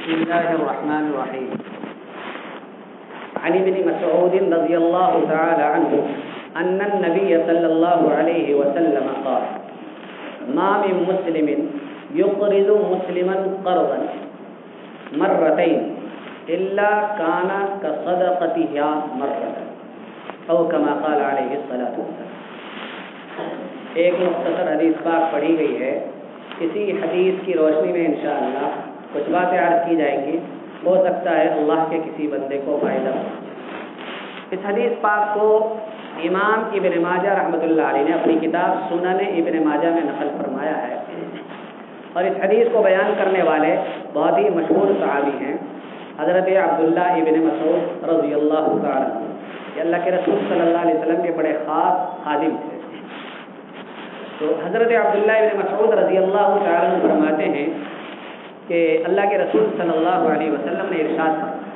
بسم الله الرحمن الرحيم. عن ابن مسعود رضي الله تعالى عنه أن النبي صلى الله عليه وسلم قال: ما من مسلم يقرض مسلما قرضا مرتين إلا كان كصدقتها مرة أو كما قال عليه الصلاة والسلام. ایک مختصر حدیث پاک پڑھی گئی ہے. اسی حدیث کی روشنی میں انشاءاللہ کچھ باتیں عرض کی جائیں گی. ہو سکتا ہے اللہ کے کسی بندے کو فائدہ ہو. اس حدیث پاک کو امام ابن ماجہ رحمۃ اللہ علیہ نے اپنی کتاب سنن ابن ماجہ میں نقل فرمایا ہے. اور اس حدیث کو بیان کرنے والے بہت ہی مشہور صحابی ہیں، حضرت عبداللہ ابن مسعود رضی اللہ تعالیٰ عنہ. یہ اللہ کے رسول صلی اللہ علیہ وسلم کے بڑے خاص خادم تھے. تو حضرت عبداللہ ابن مسعود رضی اللہ تعالیٰ عنہ فرماتے ہیں کہ اللہ کے رسول صلی اللہ علیہ وسلم نے ارشاد فرمایا.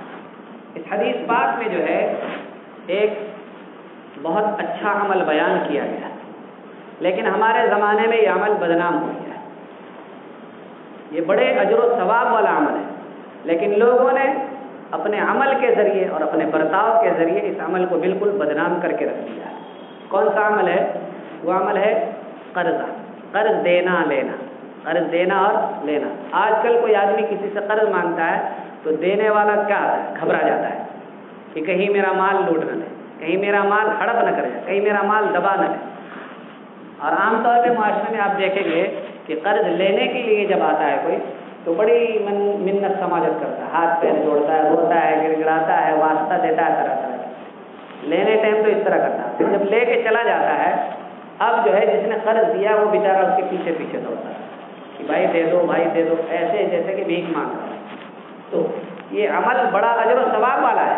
اس حدیث پاک میں جو ہے ایک بہت اچھا عمل بیان کیا گیا، لیکن ہمارے زمانے میں یہ عمل بدنام ہو گیا ہے. یہ بڑے اجر و ثواب والا عمل ہے، لیکن لوگوں نے اپنے عمل کے ذریعے اور اپنے برتاؤ کے ذریعے اس عمل کو بالکل بدنام کر کے رکھ دیا ہے. کون سا عمل ہے؟ وہ عمل ہے قرضہ، قرض دینا لینا، قرض دینا اور لینا. آج کل کوئی آدمی کسی سے قرض مانگتا ہے تو دینے والا کیا آتا ہے؟ گھبرا جاتا ہے کہ کہیں میرا مال لوٹ نہ لے، کہیں میرا مال ہڑپ نہ کر جائے، کہیں میرا مال دبا نہ لے. اور عام طور پہ معاشرے میں آپ دیکھیں گے کہ قرض لینے کے لیے جب آتا ہے کوئی تو بڑی منت سماجت کرتا ہے، ہاتھ پیر جوڑتا ہے، روتا ہے، گڑ گڑاتا ہے، واسطہ دیتا ہے طرح طرح. لینے ٹائم تو اس طرح کرتا ہے، پھر جب لے کے چلا جاتا ہے اب جو ہے جس نے قرض دیا وہ بیچارہ اس کے پیچھے پیچھے دوڑتا ہے کہ بھائی دے دو، بھائی دے دو، ایسے جیسے کہ بھیک مانگ رہا ہے. تو یہ عمل بڑا اجر و ثواب والا ہے،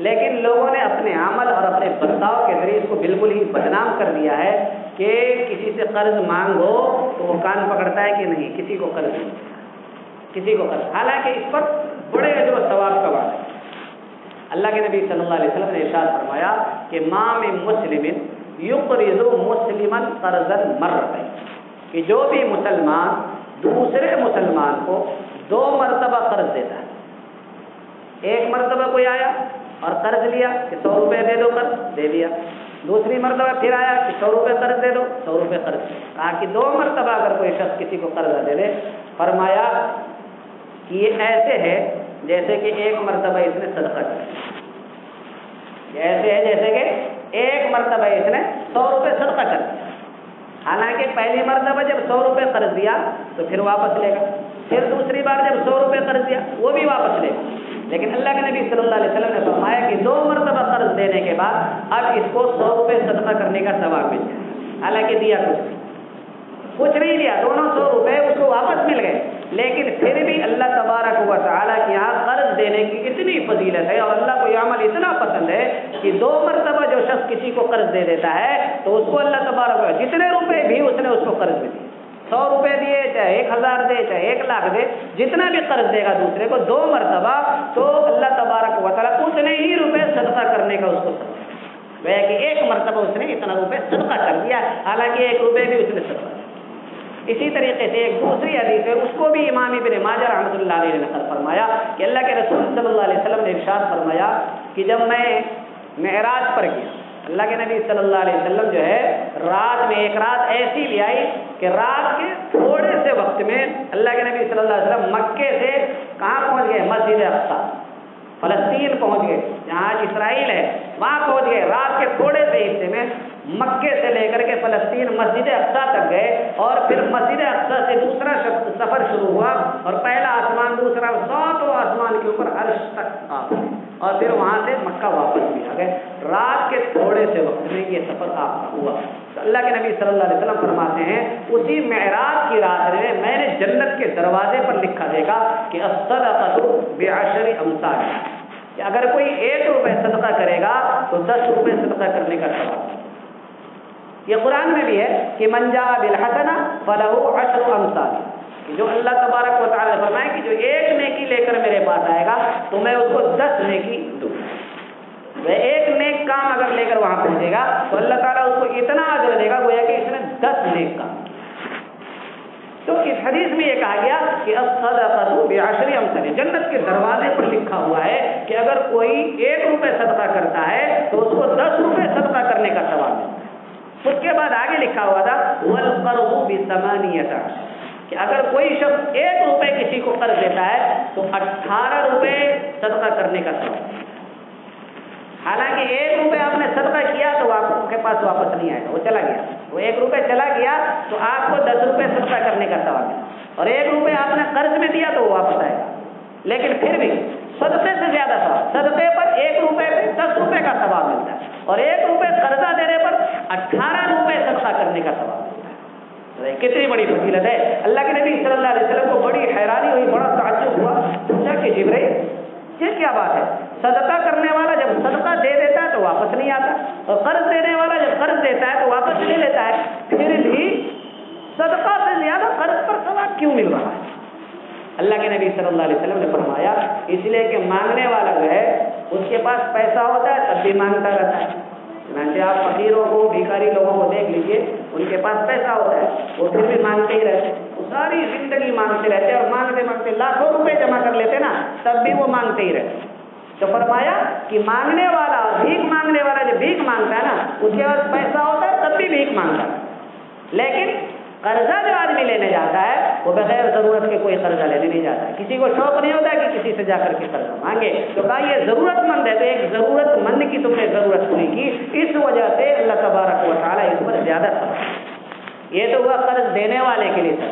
لیکن لوگوں نے اپنے عمل اور اپنے برتاؤ کے ذریعے اس کو بالکل ہی بدنام کر دیا ہے کہ کسی سے قرض مانگو تو وہ کان پکڑتا ہے کہ نہیں، کسی کو قرض نہیں، کسی کو قرض. حالانکہ اس پر بڑے اجر و ثواب کا وعدہ ہے. اللہ کے نبی صلی اللہ علیہ وسلم نے ارشاد فرمایا کہ ما من مسلم یقرض مسلما قرضا مرتين، کہ جو بھی مسلمان دوسرے مسلمان کو 2 مرتبہ قرض دیتا ہے. ایک مرتبہ کوئی آیا اور قرض لیا کہ 100 روپے دے دو، قرض دے دیا. دوسری مرتبہ پھر آیا کہ 100 روپے قرض دے دو، 100 روپے قرض. کہا کہ 2 مرتبہ اگر کوئی شخص کسی کو قرض دے دے، فرمایا کہ یہ ایسے ہے جیسے کہ ایک مرتبہ اس نے صدقہ کیا. ایسے ہے جیسے کہ ایک مرتبہ اس نے 100 روپے صدقہ کر دیا. حالانکہ پہلی مرتبہ جب 100 روپے قرض دیا تو پھر واپس لے گا، پھر دوسری بار جب 100 روپے قرض دیا وہ بھی واپس لے گا. لیکن اللہ کے نبی صلی اللہ علیہ وسلم نے فرمایا کہ 2 مرتبہ قرض دینے کے بعد اب اس کو 100 روپے صدقہ کرنے کا ثواب مل جائے. حالانکہ دیا کچھ نہیں دیا، دونوں 100 روپے اس کو واپس مل گئے. لیکن پھر بھی اللہ تبارک و تعالیٰ کے یہاں قرض دینے کی اتنی فضیلت ہے اور اللہ کو یہ عمل اتنا پسند ہے کہ 2 مرتبہ جو شخص کسی کو قرض دے دیتا ہے تو اس کو اللہ تبارک و تعالیٰ جتنے روپے بھی اس نے اس کو قرض میں دیے، 100 روپے دیے چاہے 1000 دے چاہے 1 لاکھ دے، جتنا بھی قرض دے گا دوسرے کو 2 مرتبہ تو اللہ تبارک و تعالیٰ اتنے ہی روپے صدقہ کرنے کا اس کو سمجھے. وہ کہ 1 مرتبہ اس نے اتنا روپے صدقہ کر دیا، حالانکہ 1 روپے بھی اس نے صدقہ کیا. اسی طریقے سے ایک دوسری حدیث ہے، اس کو بھی امام ابن ماجہ رحمۃ اللہ علیہ نے نقل فرمایا کہ اللہ کے رسول صلی اللہ علیہ وسلم نے ارشاد فرمایا کہ جب میں معراج پر گیا، اللہ کے نبی صلی اللہ علیہ وسلم جو ہے رات میں ایک رات ایسی لے آئی کہ رات کے تھوڑے سے وقت میں اللہ کے نبی صلی اللہ علیہ وسلم مکے سے کہاں پہنچ گئے؟ مسجد اقصی، فلسطین پہنچ گئے، جہاں آج اسرائیل ہے وہاں پہنچ گئے. رات کے تھوڑے سے حصے میں مکے سے لے کر کے فلسطین مسجد اقصی تک گئے، اور پھر مسجد اقصی سے دوسرا سفر شروع ہوا اور پہلا آسمان، دوسرا، 7واں آسمان کے اوپر عرش تک آ گئے، اور پھر وہاں سے مکہ واپس بھی آ گئے. رات کے تھوڑے سے وقت میں یہ سفر آپ کا ہوا. تو اللہ کے نبی صلی اللہ علیہ وسلم فرماتے ہیں اسی معراج کی رات میں نے جنت کے دروازے پر لکھا دیکھا کہ الصدقۃ بعشر امثالها، کہ اگر کوئی 1 روپے صدقہ کرے گا تو 10 روپے صدقہ کرنے کا ثواب. یہ قرآن میں بھی ہے کہ من جاء بالحسنہ فلہ 10 امثال، کہ جو اللہ تبارک و تعالیٰ نے فرمایا کہ جو 1 نیکی لے کر میرے پاس آئے گا تو میں اس کو 10 نیکی دوں. وہ 1 نیک کام اگر لے کر وہاں پہنچے گا تو اللہ تعالیٰ اس کو اتنا اجر دے گا گویا کہ اس نے 10 نیک کام. تو تو اس حدیث میں یہ کہا گیا کہ الصدقۃ بعشر امثال، جنت کے دروازے پر لکھا ہوا ہے کہ اگر کوئی 1 روپے صدقہ کرتا ہے تو اس کو 10 روپے صدقہ کرنے کا ثواب ملتا ہے۔ اس کے بعد آگے لکھا ہوا تھا والقرض بثمانیۃ عشر، کہ اگر کوئی شخص 1 روپے کسی کو قرض دیتا ہے تو 18 روپے صدقہ کرنے کا ثواب۔ حالانکہ 1 روپے آپ نے صدقہ کیا تو آپ کے پاس واپس نہیں آئے گا، وہ چلا گیا، وہ 1 روپے چلا گیا تو آپ کو 10 روپے صدقہ کرنے کا ثواب ہے، اور 1 روپے آپ نے قرض میں دیا تو وہ واپس آئے گا، لیکن پھر بھی صدقے سے زیادہ ثواب، صدقے پر 1 روپے پہ 10 روپے کا ثواب ملتا ہے، اور 1 روپے قرضہ دینے پر 18 روپے صدقہ کرنے کا ثواب ملتا ہے۔ کتنی بڑی فضیلت ہے۔ اللہ کے نبی صلی اللہ علیہ وسلم کو بڑی حیرانی ہوئی، بڑا تعجب ہوا، پوچھا کہ جبرائیل یہ کیا بات ہے، صدقہ کرنے والا جب صدقہ دے دیتا ہے تو واپس نہیں آتا، اور قرض دینے والا جب قرض دیتا ہے تو واپس لے لیتا ہے، پھر بھی صدقہ سے زیادہ قرض پر ثواب کیوں مل رہا ہے؟ اللہ کے نبی صلی اللہ علیہ وسلم نے فرمایا اس لیے کہ مانگنے والا جو ہے اس کے پاس پیسہ ہوتا ہے تب بھی مانگتا رہتا ہے۔ چنانچہ آپ فقیروں کو، بھیکاری لوگوں کو دیکھ لیجئے، ان کے پاس پیسہ ہوتا ہے وہ پھر بھی مانگتے ہی رہتے، وہ ساری زندگی مانگتے رہتے، اور مانگتے مانگتے لاکھوں روپے جمع کر لیتے نا، تب بھی وہ مانگتے ہی رہتے۔ تو فرمایا کہ مانگنے والا اور بھیک مانگنے والا جو بھیک مانگتا ہے نا، اس کے پاس پیسہ ہوتا ہے تب بھی بھیک مانگتا ہے، لیکن قرضہ جو آدمی لینے جاتا ہے وہ بغیر ضرورت کے کوئی قرضہ لینے نہیں جاتا ہے۔ کسی کو شوق نہیں ہوتا کہ کسی سے جا کر کے قرضہ مانگے، تو کہا یہ ضرورت مند ہے، تو ایک ضرورت مند کی تم نے ضرورت پوری کی، اس وجہ سے اللہ تبارک و تعالیٰ اس پر زیادہ ثواب۔ یہ تو ہوا قرض دینے والے کے لیے تھا۔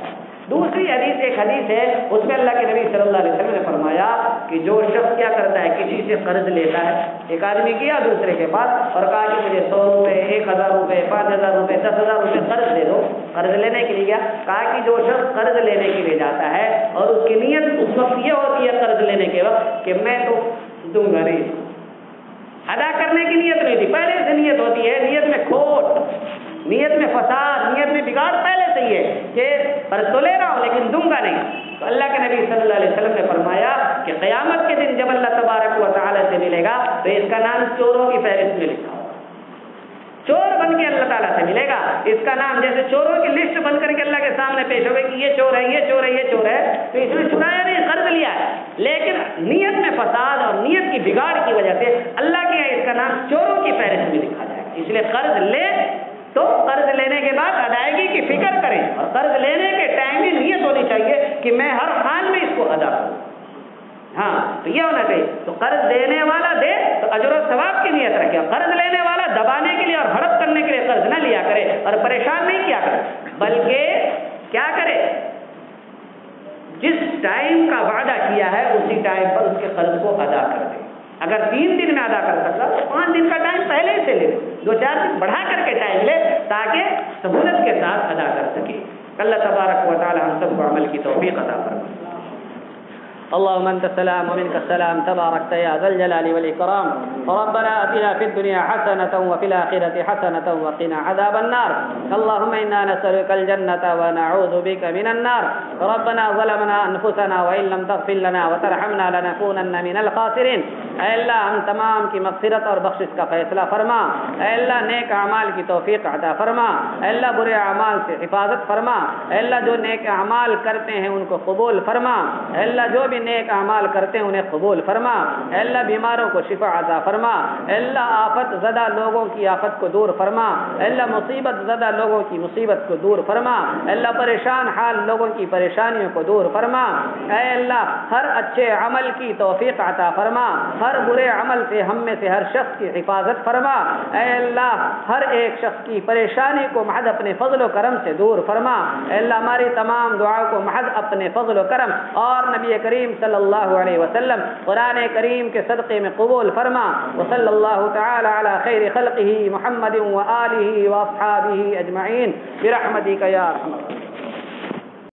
دوسری حدیث، ایک حدیث ہے اس میں اللہ کے نبی صلی اللہ علیہ وسلم نے فرمایا کہ جو شخص کیا کرتا ہے، کسی سے قرض لیتا ہے، ایک آدمی کیا دوسرے کے پاس اور کہا کہ مجھے 100 روپے، 1000 روپے، 5000 روپے، 10,000 روپے قرض دے دو، قرض لینے کے لیے گیا، کہا کہ جو شخص قرض لینے کے لیے جاتا ہے اور اس کی نیت اس وقت یہ ہوتی ہے قرض لینے کے وقت کہ میں تو دوں گا نہیں، ادا کرنے کی نیت نہیں تھی، پہلے سے نیت ہوتی ہے، نیت میں کھوٹ، نیت میں فساد، نیت میں بگاڑ پہلے سے ہی ہے کہ قرض تو لے رہا ہوں لیکن دوں گا نہیں۔ تو اللہ کے نبی صلی اللہ علیہ وسلم نے فرمایا کہ قیامت کے دن جب اللہ تبارک و تعالی سے ملے گا تو اس کا نام چوروں کی فہرست میں لکھا ہوگا، چور بن کے اللہ تعالیٰ سے ملے گا، اس کا نام جیسے چوروں کی لسٹ بن کر کے اللہ کے سامنے پیش ہوگا کہ یہ چور ہے، یہ چور ہے، یہ چور ہے، تو اس نے چرایا نہیں، قرض لیا ہے، لیکن نیت میں فساد اور نیت کی بگاڑ کی وجہ سے اللہ کے یہاں اس کا نام چوروں کی فہرست میں لکھا جائے گا۔ اس لیے قرض لے تو قرض لینے کے بعد ادائیگی کی فکر کریں، اور قرض لینے کے ٹائم ہی نیت ہونی چاہیے کہ میں ہر حال میں اس کو ادا کروں۔ ہاں تو یہ ہونا چاہیے، تو قرض دینے والا دے تو اجر و ثواب کی نیت رکھے، قرض لینے والا دبانے کے لیے اور ہڑپ کرنے کے لیے قرض نہ لیا کرے اور پریشان نہیں کیا کرے، بلکہ کیا کرے، جس ٹائم کا وعدہ کیا ہے اسی ٹائم پر اس کے قرض کو ادا کر دے۔ اگر 3 دن میں ادا کر سکتا تو 5 دن کا ٹائم پہلے سے لے، 2-4 دن بڑھا کر کے ٹائم لے تاکہ سہولت کے ساتھ ادا کر سکے۔ اللہ تبارک و تعالی ہم سب کو عمل کی توفیق عطا فرمائے۔ اللهم انت السلام ومنك السلام تباركت يا ذا الجلال والاكرام ربنا اتنا في الدنيا حسنه وفي الاخره حسنه وقنا عذاب النار اللهم انا نسالك الجنه ونعوذ بك من النار ربنا ظلمنا انفسنا وان لم تغفر لنا وترحمنا لنكونن من الخاسرين۔ اے اللہ ہم تمام کی مغفرت اور بخشش کا فیصلہ فرما، اے اللہ نیک اعمال کی توفیق عطا فرما، اے اللہ برے اعمال سے حفاظت فرما، اے اللہ جو نیک اعمال کرتے ہیں ان کو قبول فرما، اے اللہ جو بھی نیک اعمال کرتے ہیں انہیں قبول فرما، اے اللہ بیماروں کو شفا عطا فرما، اے اللہ آفت زدہ لوگوں کی آفت کو دور فرما، اے اللہ مصیبت زدہ لوگوں کی مصیبت کو دور فرما، اے اللہ پریشان حال لوگوں کی پریشانیوں کو دور فرما، اے اللہ ہر اچھے عمل کی توفیق عطا فرما، ہر برے عمل سے ہم میں سے ہر شخص کی حفاظت فرما، اے اللہ ہر ایک شخص کی پریشانی کو محض اپنے فضل و کرم سے دور فرما، اے اللہ ہماری تمام دعاؤں کو محض اپنے فضل و کرم اور نبی کریم صلی اللہ علیہ وسلم قرآن کریم کے صدقے میں قبول فرما۔ وصلی اللہ تعالی علی خیر خلقہ محمد وآلہ واصحابہ اجمعین برحمتک یا ارحم الراحمین۔